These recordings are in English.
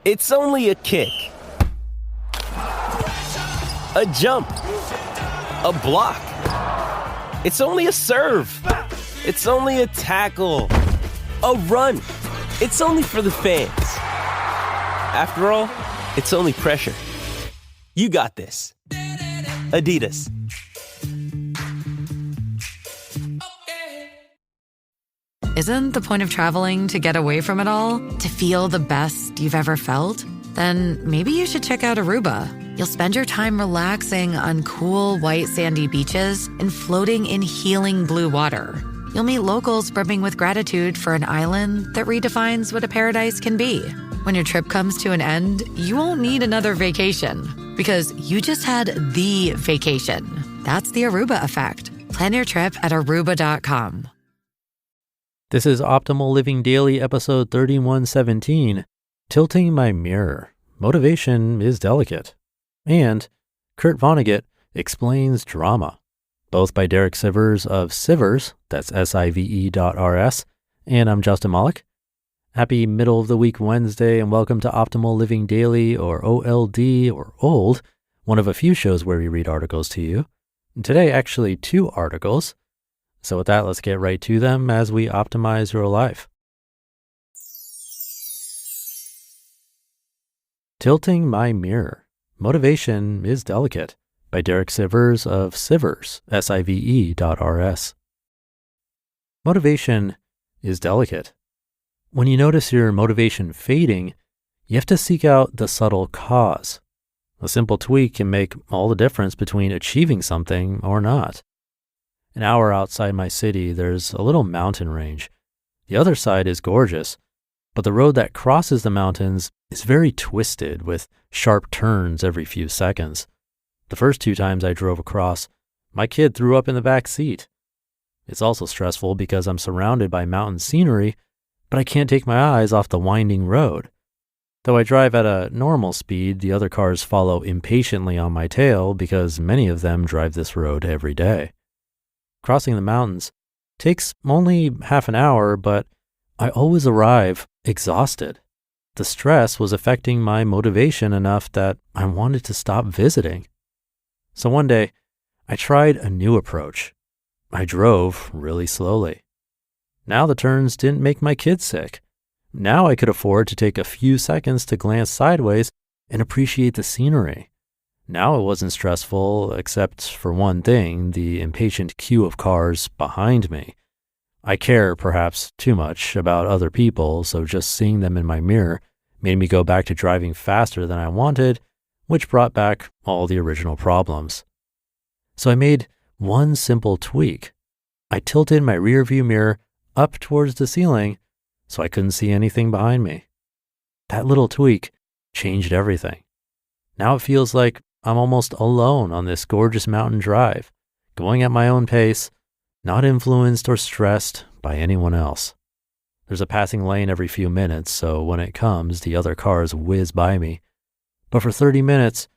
It's only a kick, a jump, a block. It's only a serve. It's only a tackle, a run. It's only for the fans. After all, it's only pressure. You got this. Adidas. Isn't the point of traveling to get away from it all? To feel the best you've ever felt? Then maybe you should check out Aruba. You'll spend your time relaxing on cool, white, sandy beaches and floating in healing blue water. You'll meet locals brimming with gratitude for an island that redefines what a paradise can be. When your trip comes to an end, you won't need another vacation because you just had the vacation. That's the Aruba effect. Plan your trip at Aruba.com. This is Optimal Living Daily, episode 3117, Tilting My Mirror. Motivation is Delicate. And Kurt Vonnegut explains drama, both by Derek Sivers of Sivers, that's SIVE.RS, and I'm Justin Malik. Happy middle of the week Wednesday, and welcome to Optimal Living Daily, or OLD, or OLD, one of a few shows where we read articles to you. And today, actually 2 articles. So with that, let's get right to them as we optimize your life. Tilting My Mirror. Motivation is Delicate by Derek Sivers of Sivers, SIVE.RS. Motivation is delicate. When you notice your motivation fading, you have to seek out the subtle cause. A simple tweak can make all the difference between achieving something or not. An hour outside my city, there's a little mountain range. The other side is gorgeous, but the road that crosses the mountains is very twisted with sharp turns every few seconds. The first 2 times I drove across, my kid threw up in the back seat. It's also stressful because I'm surrounded by mountain scenery, but I can't take my eyes off the winding road. Though I drive at a normal speed, the other cars follow impatiently on my tail because many of them drive this road every day. Crossing the mountains takes only half an hour, but I always arrive exhausted. The stress was affecting my motivation enough that I wanted to stop visiting. So one day, I tried a new approach. I drove really slowly. Now the turns didn't make my kids sick. Now I could afford to take a few seconds to glance sideways and appreciate the scenery. Now it wasn't stressful, except for one thing, the impatient queue of cars behind me. I care perhaps too much about other people, so just seeing them in my mirror made me go back to driving faster than I wanted, which brought back all the original problems. So I made one simple tweak. I tilted my rearview mirror up towards the ceiling so I couldn't see anything behind me. That little tweak changed everything. Now it feels like I'm almost alone on this gorgeous mountain drive, going at my own pace, not influenced or stressed by anyone else. There's a passing lane every few minutes, so when it comes, the other cars whiz by me. But for 30 minutes,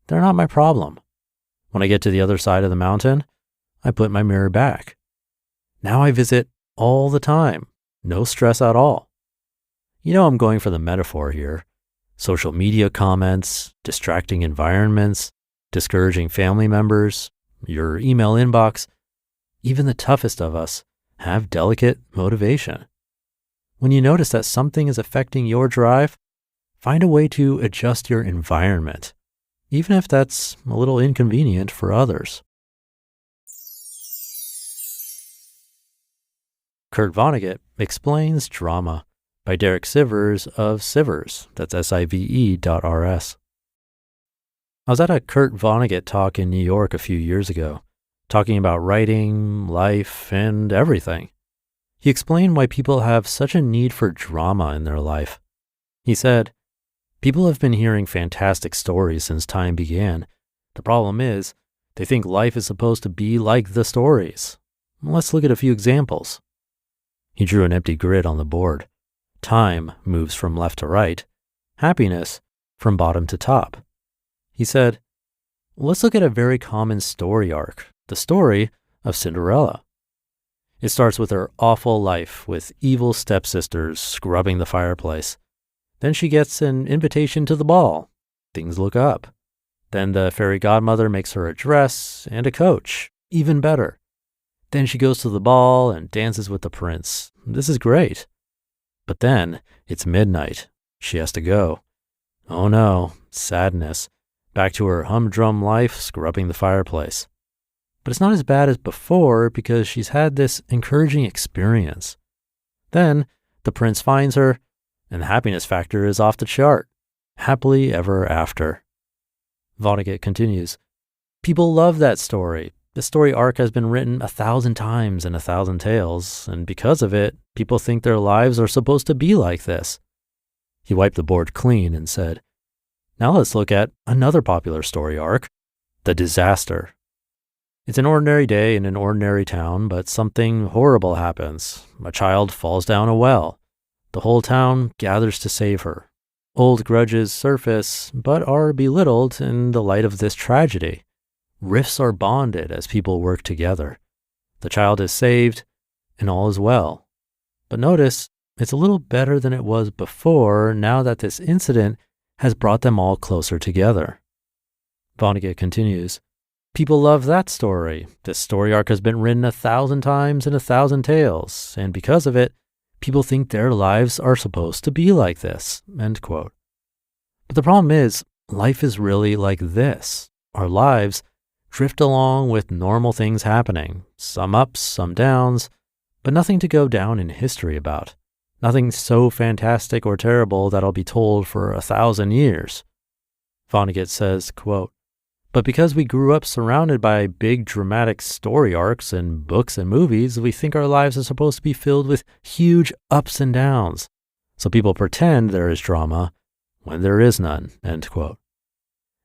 they're not my problem. When I get to the other side of the mountain, I put my mirror back. Now I visit all the time, no stress at all. You know I'm going for the metaphor here. Social media comments, distracting environments, discouraging family members, your email inbox, even the toughest of us have delicate motivation. When you notice that something is affecting your drive, find a way to adjust your environment, even if that's a little inconvenient for others. Kurt Vonnegut explains drama by Derek Sivers of Sivers, that's SIVE.RS. I was at a Kurt Vonnegut talk in New York a few years ago, talking about writing, life, and everything. He explained why people have such a need for drama in their life. He said, "People have been hearing fantastic stories since time began. The problem is, they think life is supposed to be like the stories. Let's look at a few examples." He drew an empty grid on the board. Time moves from left to right, happiness from bottom to top. He said, let's look at a very common story arc, the story of Cinderella. It starts with her awful life with evil stepsisters scrubbing the fireplace. Then she gets an invitation to the ball. Things look up. Then the fairy godmother makes her a dress and a coach. Even better. Then she goes to the ball and dances with the prince. This is great. But then it's midnight. She has to go. Oh no, sadness. Back to her humdrum life scrubbing the fireplace. But it's not as bad as before because she's had this encouraging experience. Then the prince finds her, and the happiness factor is off the chart. Happily ever after. Vonnegut continues, people love that story. The story arc has been written 1,000 times in 1,000 tales, and because of it, people think their lives are supposed to be like this. He wiped the board clean and said, now let's look at another popular story arc, the disaster. It's an ordinary day in an ordinary town, but something horrible happens. A child falls down a well. The whole town gathers to save her. Old grudges surface, but are belittled in the light of this tragedy. Rifts are bonded as people work together. The child is saved, and all is well. But notice, it's a little better than it was before now that this incident has brought them all closer together. Vonnegut continues, people love that story. This story arc has been written 1,000 times in 1,000 tales, and because of it, people think their lives are supposed to be like this, end quote. But the problem is, life is really like this. Our lives drift along with normal things happening, some ups, some downs, but nothing to go down in history about. Nothing so fantastic or terrible that I'll be told for 1,000 years. Vonnegut says, quote, but because we grew up surrounded by big dramatic story arcs in books and movies, we think our lives are supposed to be filled with huge ups and downs. So people pretend there is drama when there is none, end quote.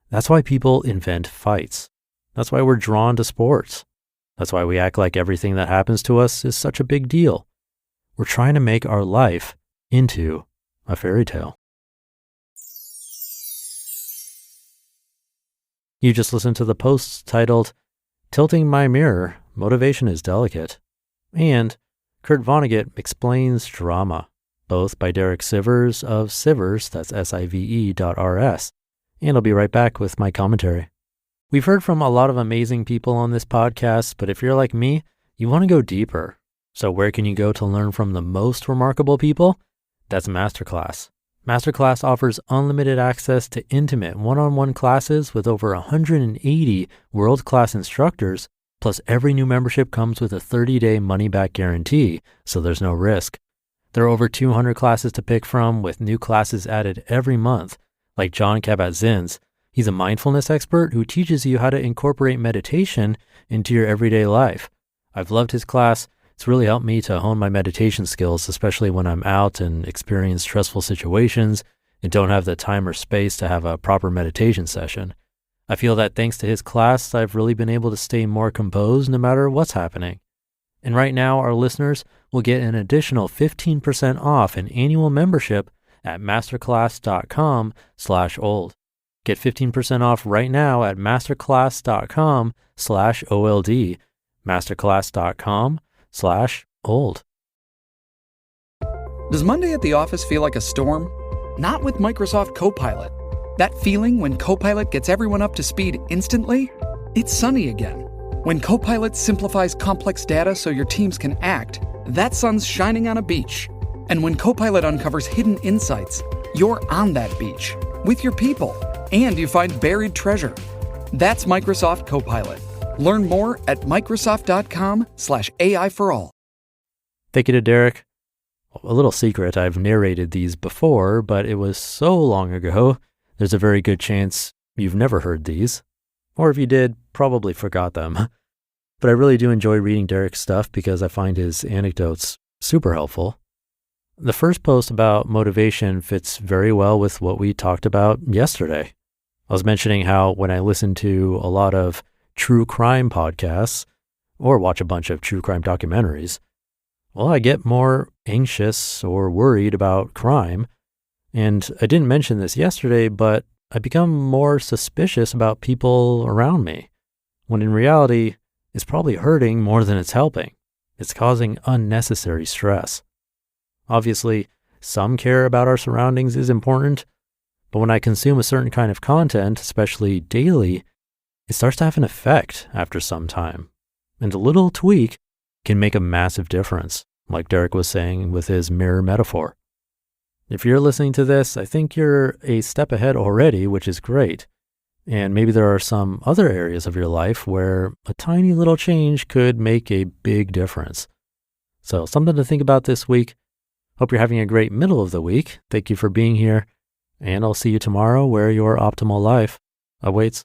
That's why people invent fights. That's why we're drawn to sports. That's why we act like everything that happens to us is such a big deal. We're trying to make our life into a fairy tale. You just listened to the posts titled, Tilting My Mirror, Motivation is Delicate, and Kurt Vonnegut Explains Drama, both by Derek Sivers of Sivers, that's SIVE.RS, and I'll be right back with my commentary. We've heard from a lot of amazing people on this podcast, but if you're like me, you want to go deeper. So where can you go to learn from the most remarkable people? That's Masterclass. Masterclass offers unlimited access to intimate one-on-one classes with over 180 world-class instructors, plus every new membership comes with a 30-day money-back guarantee, so there's no risk. There are over 200 classes to pick from, with new classes added every month, like John Kabat-Zinn's. He's a mindfulness expert who teaches you how to incorporate meditation into your everyday life. I've loved his class. It's really helped me to hone my meditation skills, especially when I'm out and experience stressful situations and don't have the time or space to have a proper meditation session. I feel that thanks to his class, I've really been able to stay more composed no matter what's happening. And right now, our listeners will get an additional 15% off an annual membership at masterclass.com/old. Get 15% off right now at masterclass.com/OLD, masterclass.com/old. Does Monday at the office feel like a storm? Not with Microsoft Copilot. That feeling when Copilot gets everyone up to speed instantly? It's sunny again. When Copilot simplifies complex data so your teams can act, that sun's shining on a beach. And when Copilot uncovers hidden insights, you're on that beach with your people, and you find buried treasure. That's Microsoft Copilot. Learn more at Microsoft.com/AI for all. Thank you to Derek. A little secret, I've narrated these before, but it was so long ago, there's a very good chance you've never heard these. Or if you did, probably forgot them. But I really do enjoy reading Derek's stuff because I find his anecdotes super helpful. The first post about motivation fits very well with what we talked about yesterday. I was mentioning how when I listen to a lot of true crime podcasts or watch a bunch of true crime documentaries, well, I get more anxious or worried about crime. And I didn't mention this yesterday, but I become more suspicious about people around me, when in reality, it's probably hurting more than it's helping. It's causing unnecessary stress. Obviously, some care about our surroundings is important, but when I consume a certain kind of content, especially daily, it starts to have an effect after some time. And a little tweak can make a massive difference, like Derek was saying with his mirror metaphor. If you're listening to this, I think you're a step ahead already, which is great. And maybe there are some other areas of your life where a tiny little change could make a big difference. So something to think about this week. Hope you're having a great middle of the week. Thank you for being here. And I'll see you tomorrow where your optimal life awaits.